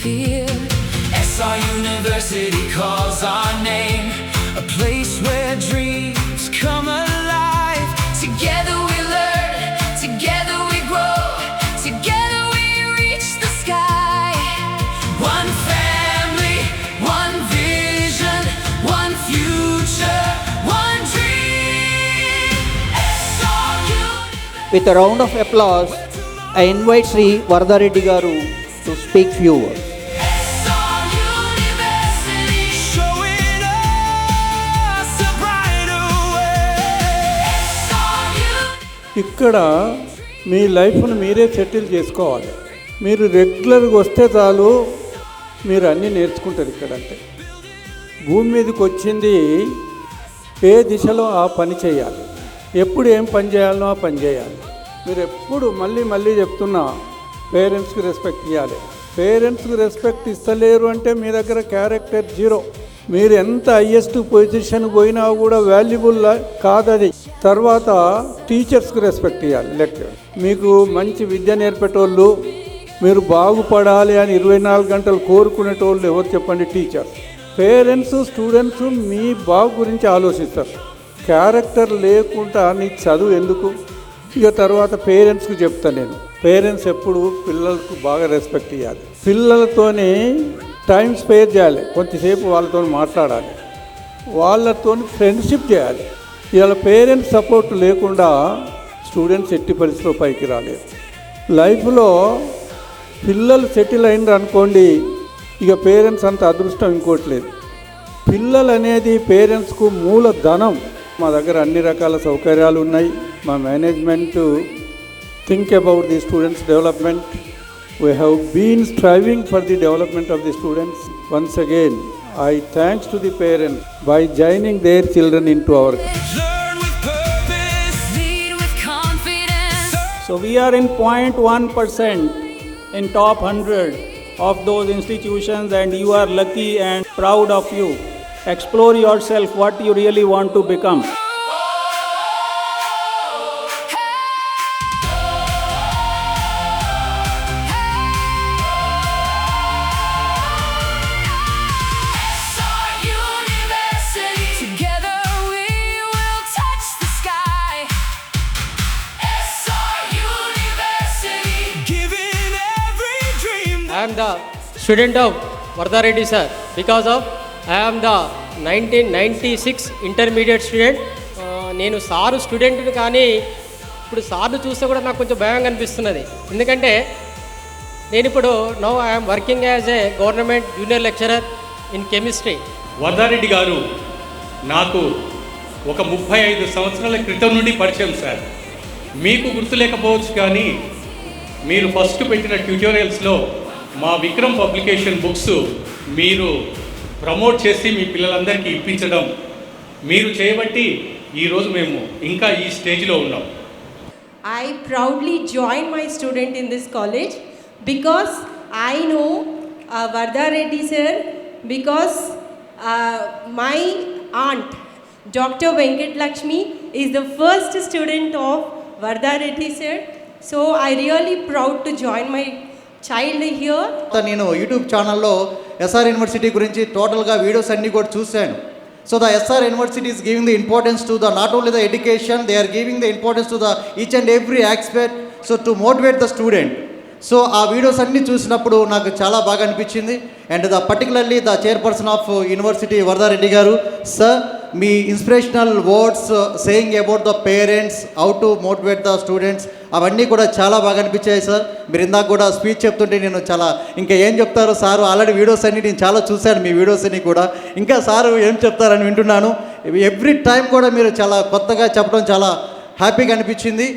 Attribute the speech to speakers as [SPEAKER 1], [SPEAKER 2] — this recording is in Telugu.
[SPEAKER 1] fear. SR University calls our name, a place where dreams come alive. Together we learn, together we grow, together we reach the sky. One family, one vision, one future, one dream. SR University.
[SPEAKER 2] With a round of applause, I invite Sri Varadha Reddy Garu to speak few words.
[SPEAKER 1] SR University, showing us a brighter way. SR University.
[SPEAKER 3] ఇక్కడ మీ లైఫ్ను మీరే సెటిల్ చేసుకోవాలి. మీరు రెగ్యులర్గా వస్తే చాలు, మీరు అన్నీ నేర్చుకుంటారు. ఇక్కడంటే భూమి మీదకి వచ్చింది ఏ దిశలో ఆ పని చేయాలి, ఎప్పుడు ఏం పని చేయాలనో ఆ పని చేయాలి. మీరు ఎప్పుడు మళ్ళీ చెప్తున్నా, పేరెంట్స్కి రెస్పెక్ట్ ఇవ్వాలి. పేరెంట్స్కి రెస్పెక్ట్ ఇస్తలేరు అంటే మీ దగ్గర క్యారెక్టర్ జీరో. మీరు ఎంత హయ్యెస్ట్ పొజిషన్ పోయినా కూడా వాల్యుబుల్ కాదది. తర్వాత టీచర్స్కి రెస్పెక్ట్ ఇవ్వాలి. లెక్చర్ మీకు మంచి విద్య నేర్పేటోళ్ళు, మీరు బాగుపడాలి అని 24 గంటలు కోరుకునేటోళ్ళు ఎవరు చెప్పండి? టీచర్స్. పేరెంట్స్ స్టూడెంట్స్ మీ బాగు గురించి ఆలోచిస్తారు. క్యారెక్టర్ లేకుండా నీ చదువు ఎందుకు? ఇక తర్వాత పేరెంట్స్కి చెప్తాను నేను, పేరెంట్స్ ఎప్పుడు పిల్లలకు బాగా రెస్పెక్ట్ ఇవ్వాలి. పిల్లలతోని టైం స్పేర్ చేయాలి, కొంతసేపు వాళ్ళతో మాట్లాడాలి, వాళ్ళతో ఫ్రెండ్షిప్ చేయాలి. ఇవాళ పేరెంట్స్ సపోర్ట్ లేకుండా స్టూడెంట్స్ ఎట్టి పరిస్థితిలో పైకి రాలేదు. లైఫ్లో పిల్లలు సెటిల్ అయినరు అనుకోండి, ఇక పేరెంట్స్ అంత అదృష్టం ఇంకోటి లేదు. పిల్లలు అనేది పేరెంట్స్కు మూల ధనం. మా దగ్గర అన్ని రకాల సౌకర్యాలు ఉన్నాయి. మా management think about the students development. We have been striving for the development of the students. Once again I thanks to the parents by joining their children in to our.
[SPEAKER 1] Learn with purpose, lead with confidence.
[SPEAKER 4] So we are in 0.1% in top 100 of those institutions, and you are lucky and proud of you. Explore yourself what you really want to become.
[SPEAKER 1] SR University, together we will touch the sky. SR University, giving every dream.
[SPEAKER 5] I am the student of Varadha Reddy sir. Because of I am the 1996 intermediate student. నేను సారు స్టూడెంట్ని, కానీ ఇప్పుడు సార్లు చూస్తే కూడా నాకు కొంచెం భయంగా అనిపిస్తున్నది. ఎందుకంటే నేను ఇప్పుడు now I'm working as a government junior lecturer in chemistry.
[SPEAKER 6] Varada Reddy గారు నాకు ఒక 35 సంవత్సరాల క్రితం నుండి పరిచయం సార్. మీకు గుర్తులేకపోవచ్చు, కానీ మీరు ఫస్ట్ పెట్టిన ట్యూటోరియల్స్లో మా విక్రమ్ పబ్లికేషన్ బుక్స్ మీరు ప్రమోట్ చేసి మీ పిల్లలందరికీ ఇప్పించడం మీరు చేయబట్టి ఈరోజు మేము ఇంకా ఈ స్టేజ్లో ఉన్నాం.
[SPEAKER 7] I proudly join my student in this college because I know Varadha Reddy sir, because my aunt Dr. Venkat Lakshmi is the first student of Varadha Reddy sir. So I really proud to join my child here.
[SPEAKER 8] నేను యూట్యూబ్ ఛానల్లో ఎస్ఆర్ యూనివర్సిటీ గురించి టోటల్గా వీడియోస్ అన్నీ కూడా చూశాను. So the SR university is giving the importance to the not only the education, they are giving the importance to the each and every aspect, so to motivate the student. సో ఆ వీడియోస్ అన్నీ చూసినప్పుడు నాకు చాలా బాగా అనిపించింది. And particularly the chairperson of university Varada Reddy గారు సార్, మీ inspirational words saying about the parents, how to motivate the students, అవన్నీ కూడా చాలా బాగా అనిపించాయి సార్. మీరు ఇందాక కూడా స్పీచ్ చెప్తుంటే నేను చాలా ఇంకా ఏం చెప్తారో సారు, ఆల్రెడీ వీడియోస్ అన్ని నేను చాలా చూశాను, మీ వీడియోస్ అన్ని కూడా ఇంకా సారు ఏం చెప్తారని వింటున్నాను. ఎవ్రీ టైం కూడా మీరు చాలా కొత్తగా చెప్పడం చాలా హ్యాపీగా అనిపించింది.